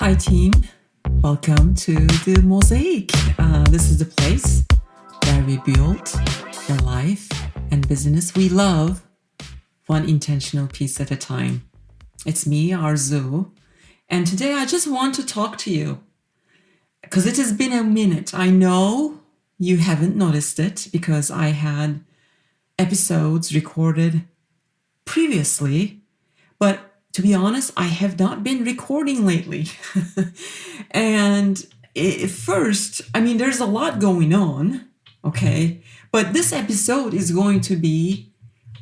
Hi, team. Welcome to the Mosaic. This is the place where we build the life and business we love, one intentional piece at a time. It's me, Arzu, and today I just want to talk to you because it has been a minute. I know you haven't noticed it because I had episodes recorded previously, but to be honest, I have not been recording lately. And first, there's a lot going on, okay? But this episode is going to be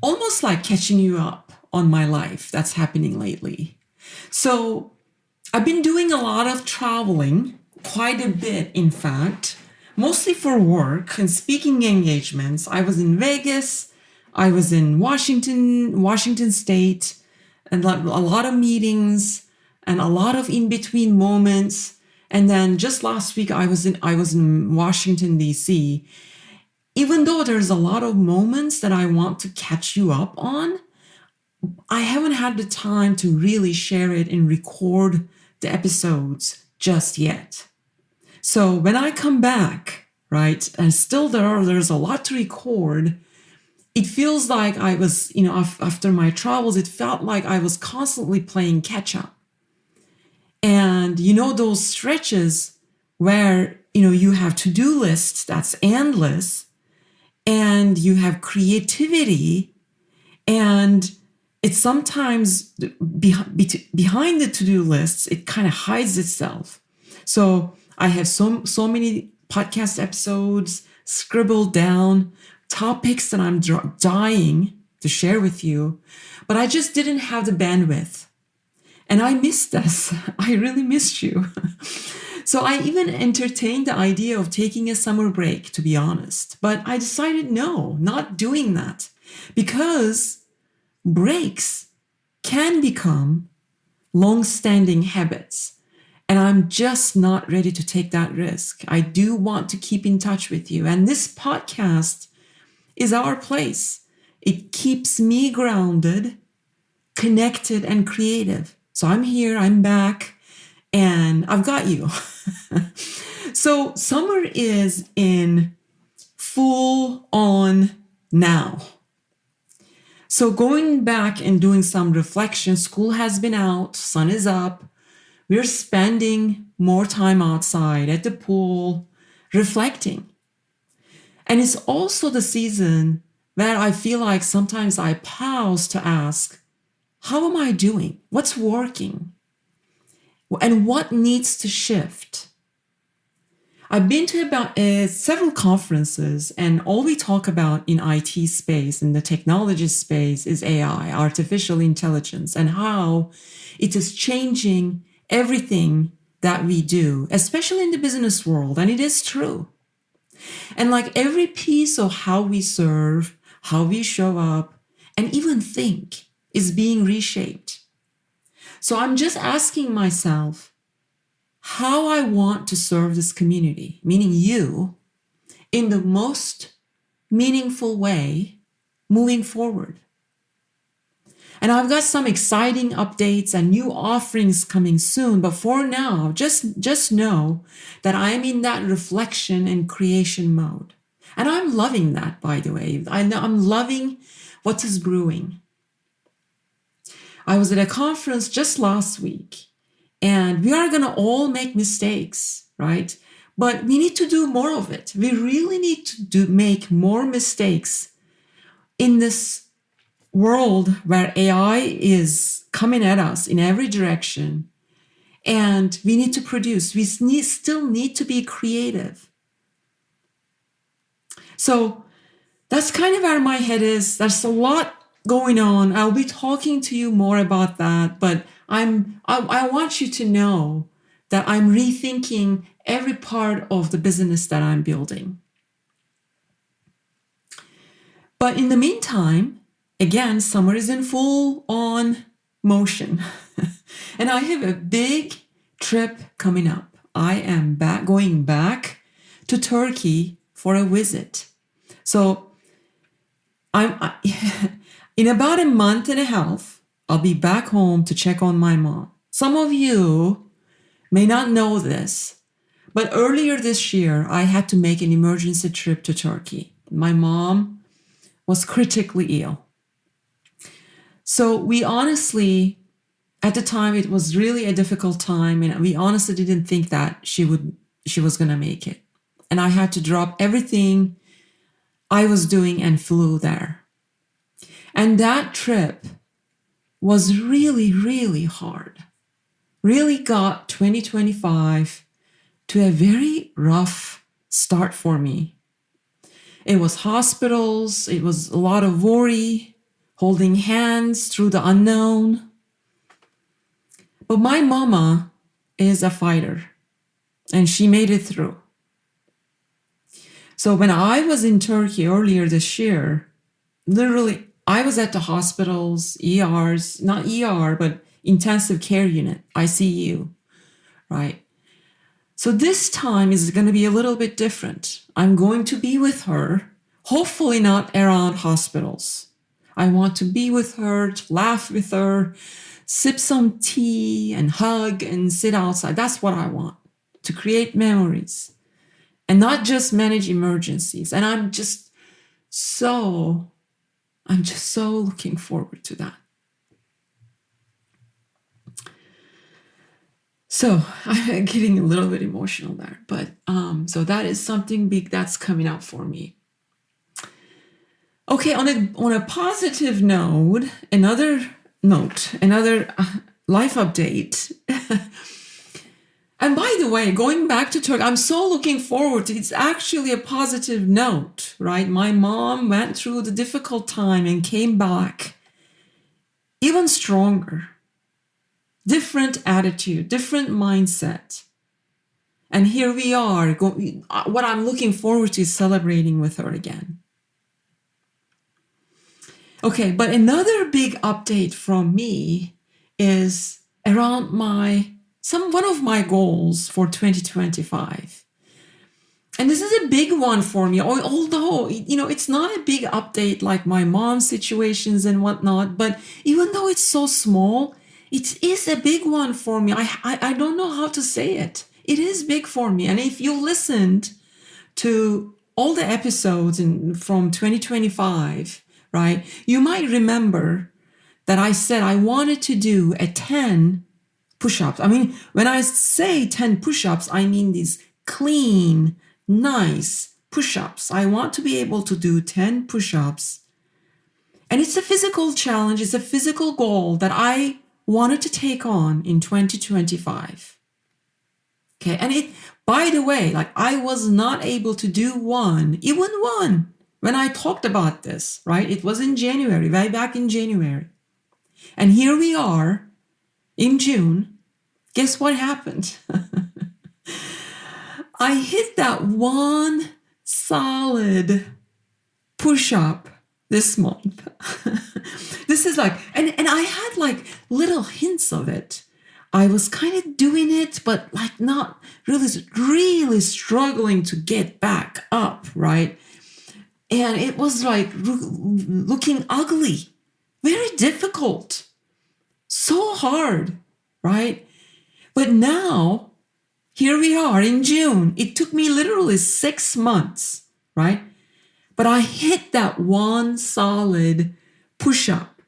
almost like catching you up on my life that's happening lately. So I've been doing a lot of traveling, quite a bit, in fact, mostly for work and speaking engagements. I was in Vegas, I was in Washington State, and a lot of meetings and a lot of in-between moments. And then just last week, I was in Washington, D.C. Even though there's a lot of moments that I want to catch you up on, I haven't had the time to really share it and record the episodes just yet. So when I come back, right, and still there's a lot to record, it feels like I was, after my travels, it felt like I was constantly playing catch up. And those stretches where, you have to-do lists that's endless, and you have creativity, and it's sometimes behind the to-do lists, it kind of hides itself. So I have so many podcast episodes scribbled down, topics that I'm dying to share with you, but I just didn't have the bandwidth. And I missed this. I really missed you. So I even entertained the idea of taking a summer break, to be honest. But I decided no, not doing that. Because breaks can become long-standing habits. And I'm just not ready to take that risk. I do want to keep in touch with you. And this podcast is our place. It keeps me grounded, connected, and creative. So I'm here, I'm back, and I've got you. So summer is in full on now. So going back and doing some reflection, school has been out, sun is up, we're spending more time outside at the pool, reflecting. And it's also the season where I feel like sometimes I pause to ask, how am I doing? What's working? And what needs to shift? I've been to about several conferences, and all we talk about in IT space, in the technology space, is AI, artificial intelligence, and how it is changing everything that we do, especially in the business world. And it is true. And like every piece of how we serve, how we show up, and even think is being reshaped. So I'm just asking myself how I want to serve this community, meaning you, in the most meaningful way moving forward. And I've got some exciting updates and new offerings coming soon. But for now, just know that I'm in that reflection and creation mode. And I'm loving that, by the way. I'm loving what is brewing. I was at a conference just last week, and we are going to all make mistakes, right? But we need to do more of it. We really need to make more mistakes in this world where AI is coming at us in every direction, and we need to produce. We still need to be creative. So that's kind of where my head is. There's a lot going on. I'll be talking to you more about that, but I want you to know that I'm rethinking every part of the business that I'm building. But in the meantime, again, summer is in full on motion. And I have a big trip coming up. I am going back to Turkey for a visit. So in about a month and a half, I'll be back home to check on my mom. Some of you may not know this, but earlier this year, I had to make an emergency trip to Turkey. My mom was critically ill. So we honestly, at the time, it was really a difficult time, and we honestly didn't think that she was going to make it. And I had to drop everything I was doing and flew there. And that trip was really, really hard. Really got 2025 to a very rough start for me. It was hospitals, it was a lot of worry, holding hands through the unknown. But my mama is a fighter, and she made it through. So when I was in Turkey earlier this year, literally, I was at the hospitals, ERs, not ER, but intensive care unit, ICU, right? So this time is going to be a little bit different. I'm going to be with her, hopefully not around hospitals. I want to be with her, to laugh with her, sip some tea and hug and sit outside. That's what I want, to create memories and not just manage emergencies. And I'm just so looking forward to that. So I'm getting a little bit emotional there, but so that is something big that's coming up for me. Okay, on a positive note, another life update. And by the way, going back to Turkey, I'm so looking forward to it. It's actually a positive note, right? My mom went through the difficult time and came back even stronger. Different attitude, different mindset. And here we are. What I'm looking forward to is celebrating with her again. Okay, but another big update from me is around one of my goals for 2025. And this is a big one for me, although, it's not a big update like my mom's situations and whatnot, but even though it's so small, it is a big one for me. I don't know how to say it. It is big for me. And if you listened to all the episodes from 2025, right, you might remember that I said I wanted to do 10 push-ups. I mean, when I say 10 push-ups, I mean these clean, nice push-ups. I want to be able to do 10 push-ups. And it's a physical challenge. It's a physical goal that I wanted to take on in 2025. Okay, and by the way, I was not able to do even one, when I talked about this, right? It was in January, way back in January. And here we are in June. Guess what happened? I hit that one solid push-up this month. This is and I had little hints of it. I was kind of doing it, but not really struggling to get back up, right? And it was looking ugly, very difficult, so hard, right? But now, here we are in June. It took me literally 6 months, right? But I hit that one solid push-up,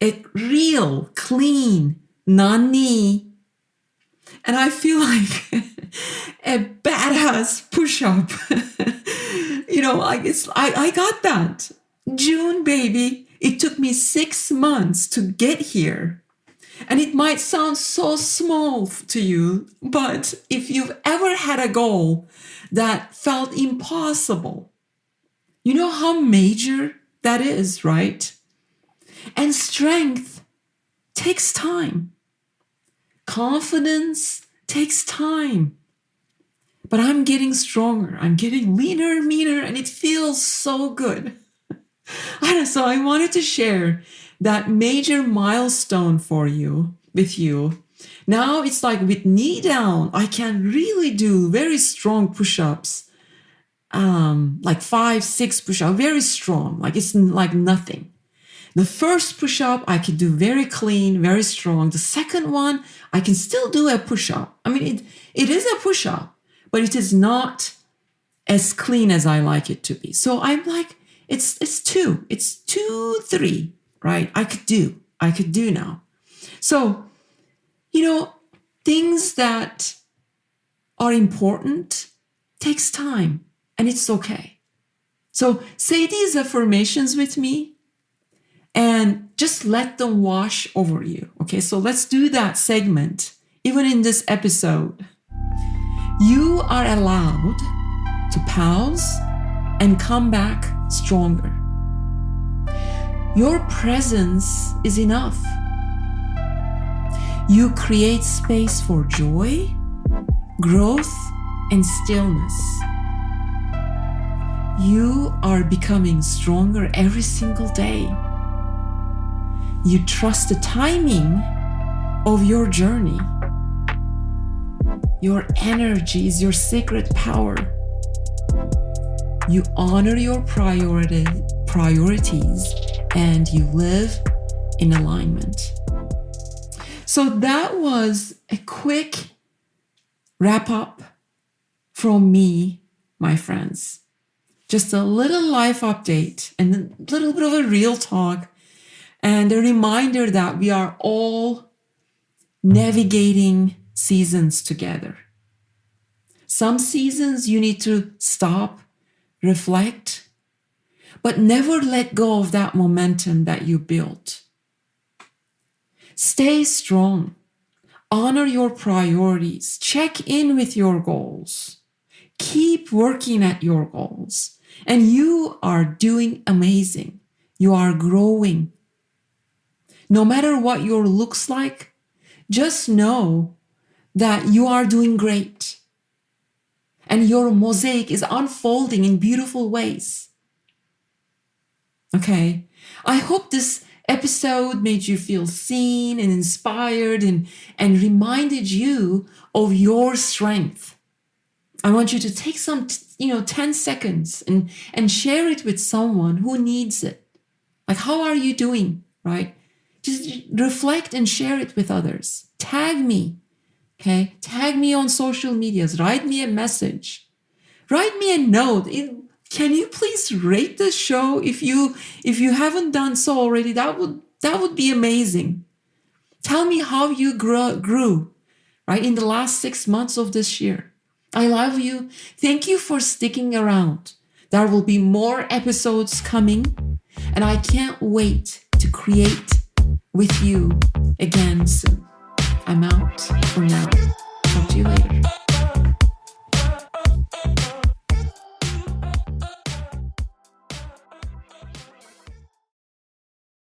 a real, clean, non-knee. And I feel like a badass push-up. I got that. June, baby. It took me 6 months to get here. And it might sound so small to you, but if you've ever had a goal that felt impossible, you know how major that is, right? And strength takes time. Confidence takes time. But I'm getting stronger. I'm getting leaner, meaner, and it feels so good. So I wanted to share that major milestone with you. Now it's with knee down, I can really do very strong push-ups. 5, 6 push-ups, very strong. It's nothing. The first push-up I could do very clean, very strong. The second one, I can still do a push-up. I mean, it is a push-up, but it is not as clean as I like it to be. So I'm like, it's 2, 3, right? I could do now. So, things that are important takes time, and it's okay. So say these affirmations with me and just let them wash over you. Okay, so let's do that segment, even in this episode. You are allowed to pause and come back stronger. Your presence is enough. You create space for joy, growth, and stillness. You are becoming stronger every single day. You trust the timing of your journey. Your energy is your secret power. You honor your priorities and you live in alignment. So that was a quick wrap up from me, my friends. Just a little life update and a little bit of a real talk and a reminder that we are all navigating seasons together. Some seasons you need to stop, reflect, but never let go of that momentum that you built. Stay strong. Honor your priorities. Check in with your goals. Keep working at your goals. And you are doing amazing. You are growing. No matter what your looks like, just know that you are doing great. And your mosaic is unfolding in beautiful ways. Okay, I hope this episode made you feel seen and inspired and reminded you of your strength. I want you to take some, 10 seconds and share it with someone who needs it. Like, how are you doing, right? Just reflect and share it with others. Tag me, okay? Tag me on social medias. Write me a message. Write me a note. Can you please rate this show? If you haven't done so already, that would be amazing. Tell me how you grew, right, in the last 6 months of this year. I love you. Thank you for sticking around. There will be more episodes coming, and I can't wait to create with you again soon. I'm out for now. Talk to you later.